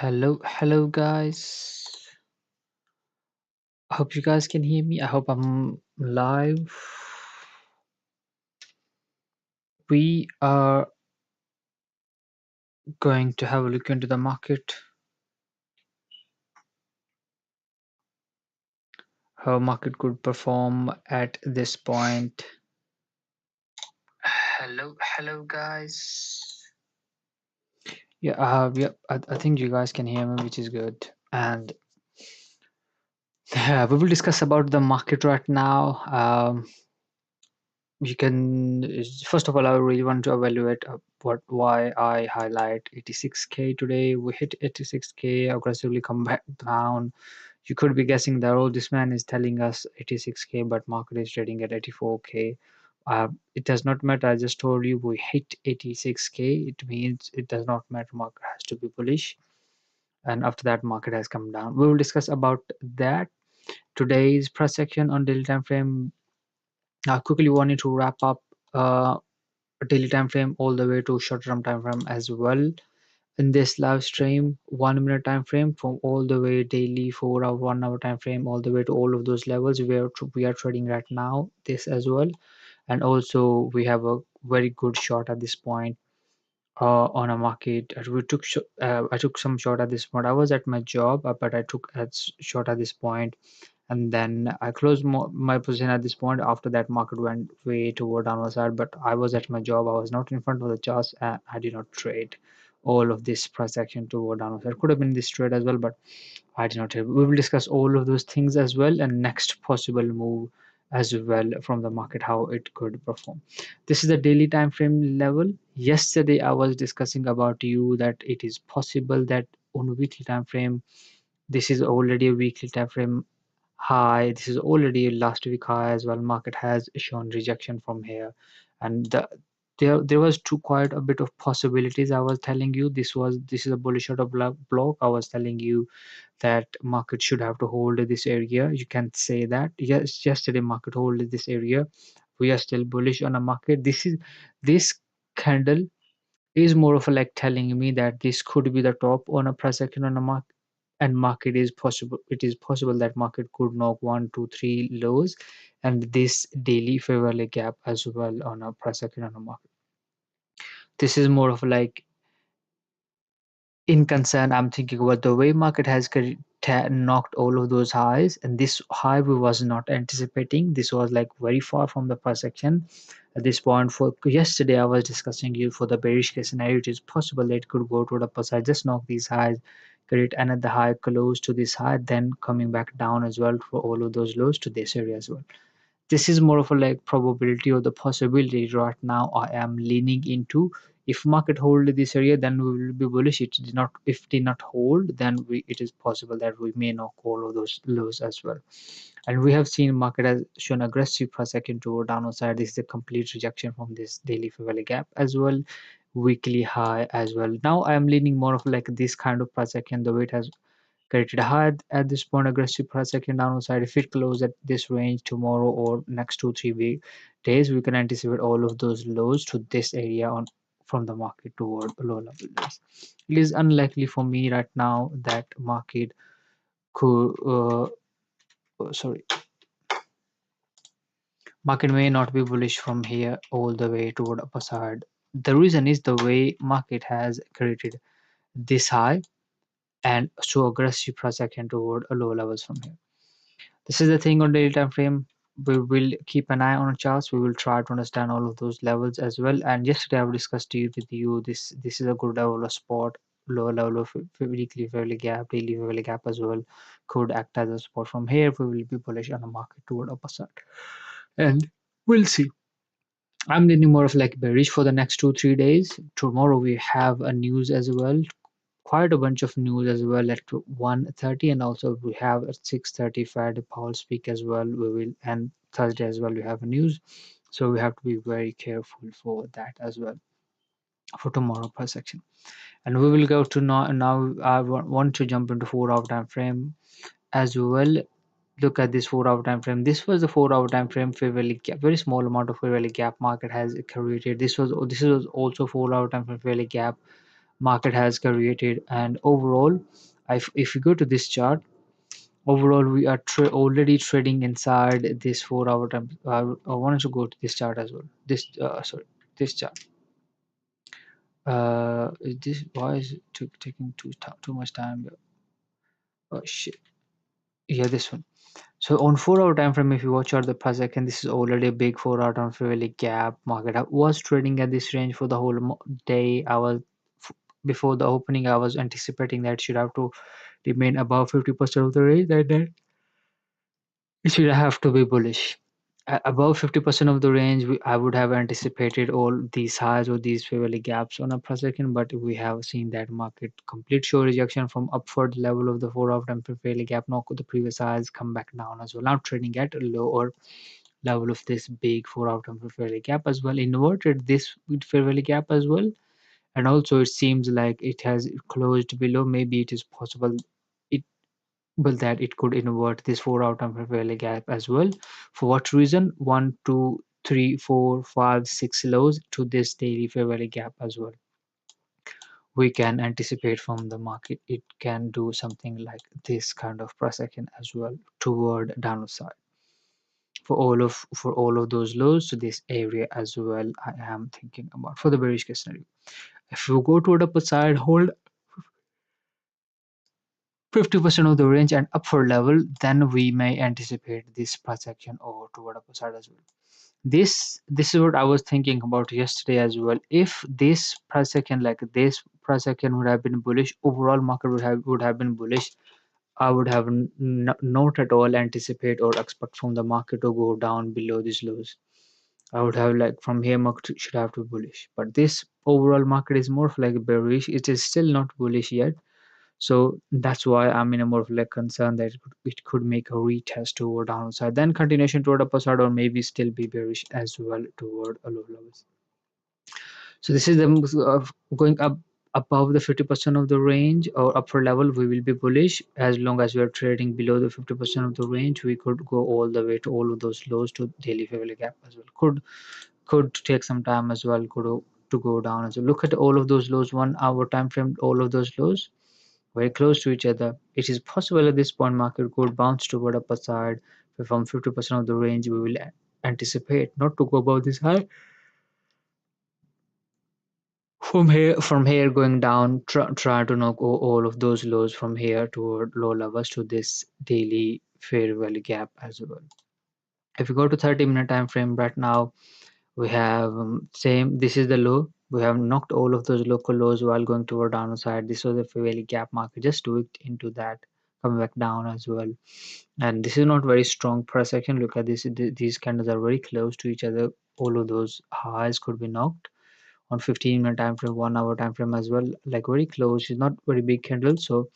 Hello guys. I hope you guys can hear me. I hope I'm live. We are going to have a look into the market, how market could perform at this point. Hello guys. I think you guys can hear me, which is good. And we will discuss about the market right now. You can first of all, I really want to evaluate why I highlight 86k today. We hit 86k, aggressively come back down. You could be guessing that, oh, this man is telling us 86k, but market is trading at 84k. It does not matter. I just told you we hit 86k. It means it does not matter. Market has to be bullish, and after that, market has come down. We will discuss about that. Today's price action on daily time frame. I quickly wanted to wrap up uh, daily time frame all the way to short term time frame as well in this live stream. 1 minute time frame from all the way daily 4 hour 1 hour time frame all the way to all of those levels where we are trading right now, this as well. And also we have a very good shot at this point on a market. I took some shot at this point. I was at my job, but I took a shot at this point, and then I closed my position at this point. After that, market went way toward downward side, but I was at my job. I was not in front of the charts, and I did not trade all of this price action toward downward side. Could have been this trade as well, but I did not trade. We will discuss all of those things as well, and next possible move as well from the market, how it could perform. This is the daily time frame level. Yesterday, I was discussing about you that it is possible that on a weekly time frame, this is already a weekly time frame high. This is already a last week high as well. Market has shown rejection from here, and there was too quite a bit of possibilities. I was telling you this is a bullish order block. I was telling you that market should have to hold this area. You can say that yes, yesterday market hold this area. We are still bullish on a market. This candle is more of a like telling me that this could be the top on a price action on a market, and market is possible. It is possible that market could knock 1 2 3 lows, and this daily favorable gap as well on a price action on a market. This is more of like in concern. I'm thinking about the way market has knocked all of those highs, and this high we was not anticipating. This was like very far from the price action at this point. For yesterday I was discussing you for the bearish case scenario, it is possible that it could go to the upper side, just knock these highs, create another high close to this high, then coming back down as well for all of those lows to this area as well. This is more of a like probability or the possibility right now. I am leaning into, if market hold this area, then we will be bullish. It did not, if did not hold, then it is possible that we may knock all of those lows as well. And we have seen market has shown aggressive per second to downward side. This is a complete rejection from this daily fair gap as well, weekly high as well. Now I am leaning more of like this kind of per second, the way it has created a high at this point, aggressive per second downward side. If it closes at this range tomorrow or next 2 3 days, we can anticipate all of those lows to this area on from the market toward low level days. It is unlikely for me right now that market could sorry, market may not be bullish from here all the way toward upper side. The reason is the way market has created this high and so aggressive per second toward a low levels from here. This is the thing on daily time frame. We will keep an eye on charts. We will try to understand all of those levels as well. And yesterday I've discussed it with you. This is a good level of spot, lower level of weekly fairly gap, daily fairly gap as well. Could act as a support from here. We will be bullish on the market toward upper side. And we'll see. I'm leaning more of like bearish for the next 2 3 days. Tomorrow we have a news as well, quite a bunch of news as well at 1:30, and also we have at 6:30 Fed Powell speak as well. We will, and Thursday as well we have a news, so we have to be very careful for that as well for tomorrow per section. And we will go to now I want to jump into 4 hour time frame as well. Look at this 4 hour time frame. This was the 4 hour time frame fairly gap, very small amount of fairly gap market has created. This was also 4 hour time frame fairly gap. market has created. And overall, if you go to this chart, overall we are already trading inside this 4 hour time. I wanted to go to this chart as well. This sorry, this chart. This, why is it taking too much time? Oh shit. Yeah, this one. So on 4 hour time frame, if you watch out the per second, this is already a big 4 hour time frame really gap market. I was trading at this range for the whole day. Before the opening, I was anticipating that it should have to remain above 50% of the range, and then it should have to be bullish. Above 50% of the range, I would have anticipated all these highs or these fairly gaps on a per second, but we have seen that market complete show rejection from upward level of the 4 hour time frame fairly gap, knock the previous highs, come back down as well. Now trading at a lower level of this big 4 hour time frame fairly gap as well, inverted this with fairly gap as well. And also it seems like it has closed below. Maybe it is possible it well that it could invert this 4 hour time frame fairly gap as well. For what reason? One, two, three, four, five, six lows to this daily fair value gap as well. We can anticipate from the market it can do something like this kind of per second as well toward downside for all of those lows to this area as well. I am thinking about for the bearish case scenario. If you go toward upper side, hold 50% of the range and upward level, then we may anticipate this price action over toward upper side as well. This is what I was thinking about yesterday as well. If this price action like this price action would have been bullish, overall market would have been bullish. I would have not at all anticipate or expect from the market to go down below these lows. I would have like from here market should have to be bullish. But this overall market is more of like bearish. It is still not bullish yet. So that's why I'm in a more of like concern that it could make a retest toward downside, then continuation toward upper side, or maybe still be bearish as well toward a low levels. So this is the going up above the 50% of the range or upper level, we will be bullish. As long as we are trading below the 50% of the range, we could go all the way to all of those lows to daily fair value gap as well. Could take some time as well, could to go down as well. Look at all of those lows, 1 hour time frame, all of those lows very close to each other. It is possible at this point market could bounce toward upper side from 50% of the range. We will anticipate not to go above this high. From here going down, try to knock all of those lows from here toward low levels to this daily fair value gap as well. If you go to 30-minute time frame right now, we have same, this is the low. We have knocked all of those local lows while going toward downside. This was a fair value gap market, just tweaked into that, come back down as well. And this is not very strong per second. Look at this, these candles are very close to each other. All of those highs could be knocked on 15-minute time frame, 1 hour time frame as well, like very close. It's not very big candle, so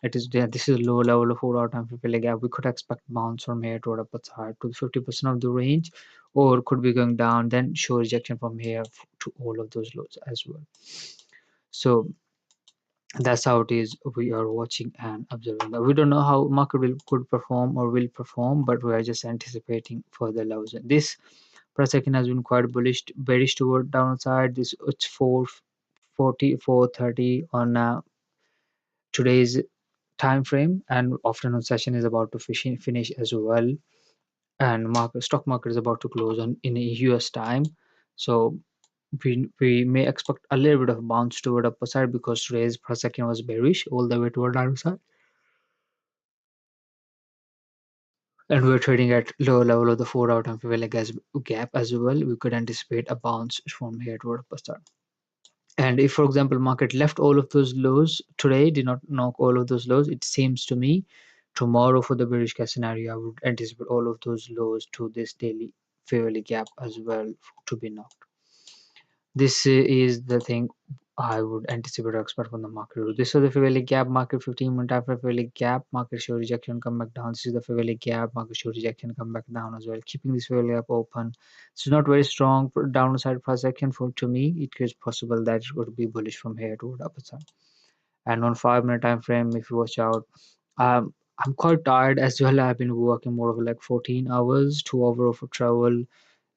it is there. This is a low level of 4 hour time frame failure gap. We could expect bounce from here toward upper side to 50% of the range, or could be going down, then show rejection from here to all of those lows as well. So that's how it is. We are watching and observing that. We don't know how market could perform or will perform, but we are just anticipating further lows. This per second has been quite bullish, bearish toward downside. This it's 440, 430 on today's time frame, and afternoon session is about to finish as well, and stock market is about to close on in a US time. So we may expect a little bit of bounce toward upper side because today's per second was bearish all the way toward downside, and we're trading at lower level of the 4 hour time frame like as gap as well. We could anticipate a bounce from here toward upper side. And if, for example, market left all of those lows today, did not knock all of those lows, it seems to me tomorrow for the bearish case scenario, I would anticipate all of those lows to this daily fairly gap as well to be knocked. This is the thing I would anticipate or expect from the market. This is the fairly gap market 15-minute after fairly gap market show rejection come back down. This is the fairly gap market show rejection come back down as well. Keeping this fairly gap open. It's not very strong downside per second for to me. It is possible that it would be bullish from here toward upside. And on 5-minute time frame, if you watch out, I'm quite tired as well. I've been working more of like 14 hours, 2 hours of travel,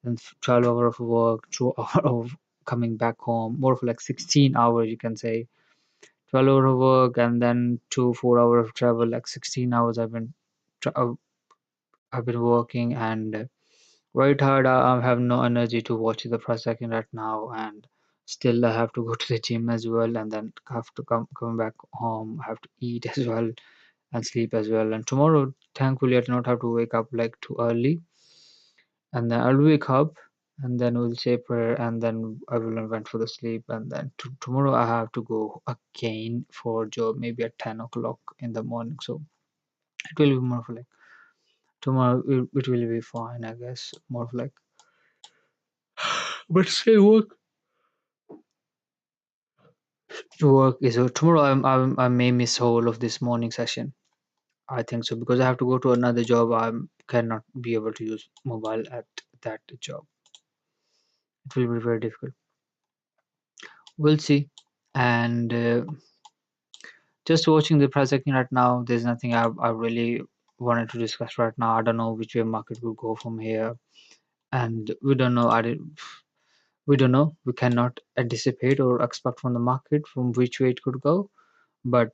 and 12 hours of work, 2 hours of coming back home, more of like 16 hours, you can say. 12 hour of work and then 2 4 hour of travel, like 16 hours I've been working, and very tired. I have no energy to watch the first second right now, and still I have to go to the gym as well, and then have to come back home. I have to eat as well and sleep as well. And tomorrow, thankfully, I do not have to wake up like too early, and then I'll wake up, and then we'll say prayer, and then I will went for the sleep, and then tomorrow I have to go again for job, maybe at 10 o'clock in the morning. So it will be more of like tomorrow. It will be fine, I guess. More of like, but say work is tomorrow. I may miss whole of this morning session. I think so because I have to go to another job. I cannot be able to use mobile at that job. It will be very difficult. We'll see. And just watching the project right now, there's nothing I really wanted to discuss right now. I don't know which way market will go from here, and we don't know. We don't know. We cannot anticipate or expect from the market from which way it could go. But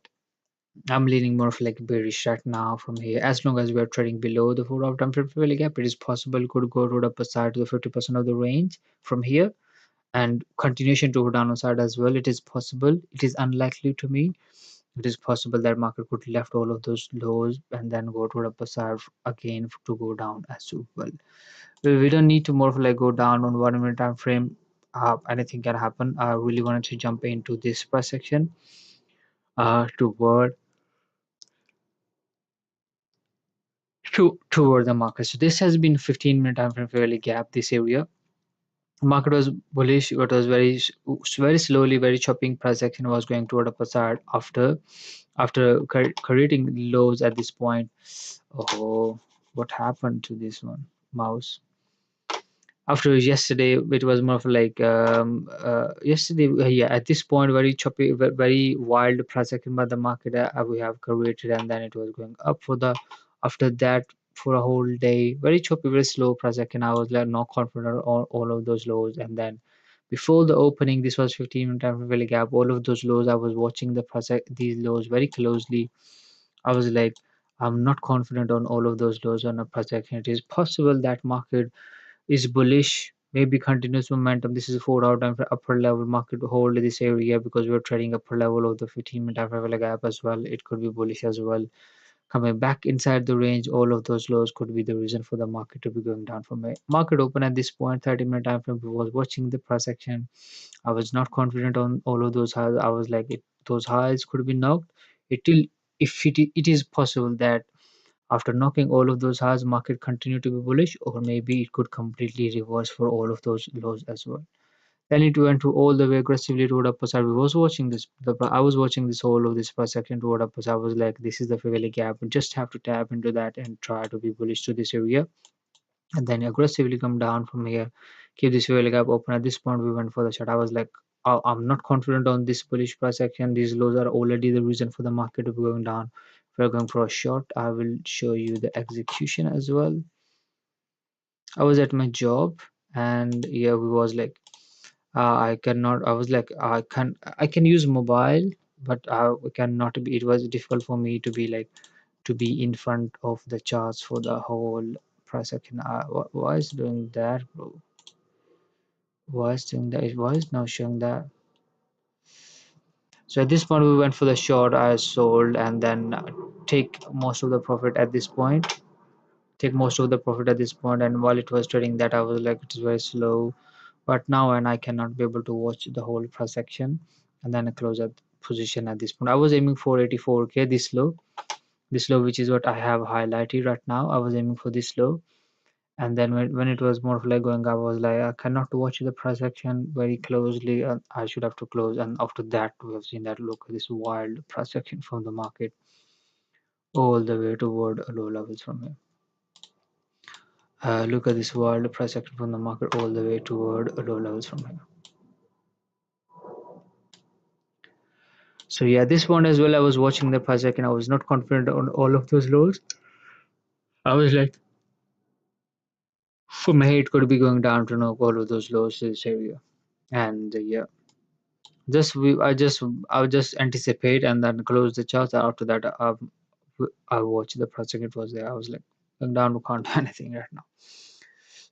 I'm leaning more of like bearish right now from here. As long as we are trading below the 4 hour time frame value gap, it is possible it could go to the upper side to the 50% of the range from here, and continuation to go down side as well. It is possible. It is unlikely to me. It is possible that market could left all of those lows and then go to the upper side again to go down as well. We don't need to more of like go down on 1 minute time frame. Anything can happen. I really wanted to jump into this price section toward toward the market. So this has been 15-minute time frame fairly gap this area. Market was bullish, but was very slowly, very chopping price action was going toward upper side after creating lows at this point. Oh, what happened to this one? Mouse. After yesterday, it was more of like yesterday. Yeah, at this point, very choppy, very wild price action by the market we have created, and then it was going up for the after that for a whole day. Very choppy, very slow price action. I was like not confident on all of those lows, and then before the opening, this was 15-minute time value gap. All of those lows, I was watching the price these lows very closely. I was like, I'm not confident on all of those lows on a price action. It is possible that market is bullish, maybe continuous momentum. This is a 4 hour time for upper level market to hold this area because we're trading upper level of the 15-minute level gap as well. It could be bullish as well. Coming back inside the range, all of those lows could be the reason for the market to be going down from a market open at this point. 30-minute time frame was watching the price action. I was not confident on all of those highs. I was like, those highs could be knocked. It will, if it is possible that after knocking all of those highs, market continue to be bullish, or maybe it could completely reverse for all of those lows as well. Then it went to all the way aggressively toward upper side. We was watching this. I was watching this whole of this price action toward upper side. I was like, this is the fairly gap. We just have to tap into that and try to be bullish to this area, and then aggressively come down from here. Keep this fairly gap open. At this point, we went for the short. I was like, I'm not confident on this bullish price action. These lows are already the reason for the market to be going down. If we're going for a short, I will show you the execution as well. I was at my job, and yeah, we was like, I cannot. I was like, I can use mobile, but I cannot be. It was difficult for me to be like to be in front of the charts for the whole price action. Why is doing that, bro? Why is doing that? Why is now showing that? So at this point, we went for the short. I sold and then take most of the profit at this point. Take most of the profit at this point, and while it was trading that, I was like, it is very slow. But now, and I cannot be able to watch the whole price action, and then I close at position at this point. I was aiming for 84k this low, which is what I have highlighted right now. I was aiming for this low, and then when it was more of like going up, I was like, I cannot watch the price action very closely, and I should have to close. And after that, we have seen that look this wild price action from the market all the way toward low levels from here. Look at this wild price action from the market all the way toward low levels from here. So yeah, this one as well. I was watching the price action. I was not confident on all of those lows. I was like, for my head could be going down to know all of those lows in this area. And yeah, I would just anticipate and then close the charts. After that, I watched the project. It was there. I was like, going down, we can't do anything right now.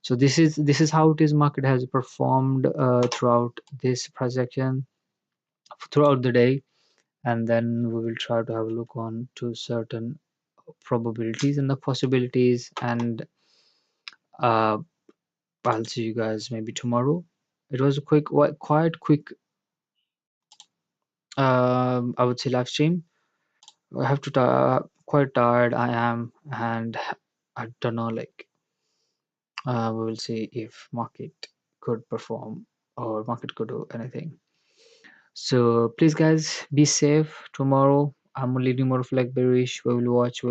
So this is how it is. Market has performed throughout this projection, throughout the day, and then we will try to have a look on to certain probabilities and the possibilities, and uh, I'll see you guys maybe tomorrow. It was a quite quick, I would say, live stream. I have to quite tired I am, and I don't know, like, we will see if market could perform or market could do anything. So please, guys, be safe tomorrow. I'm leading more of like bearish. We will watch. We'll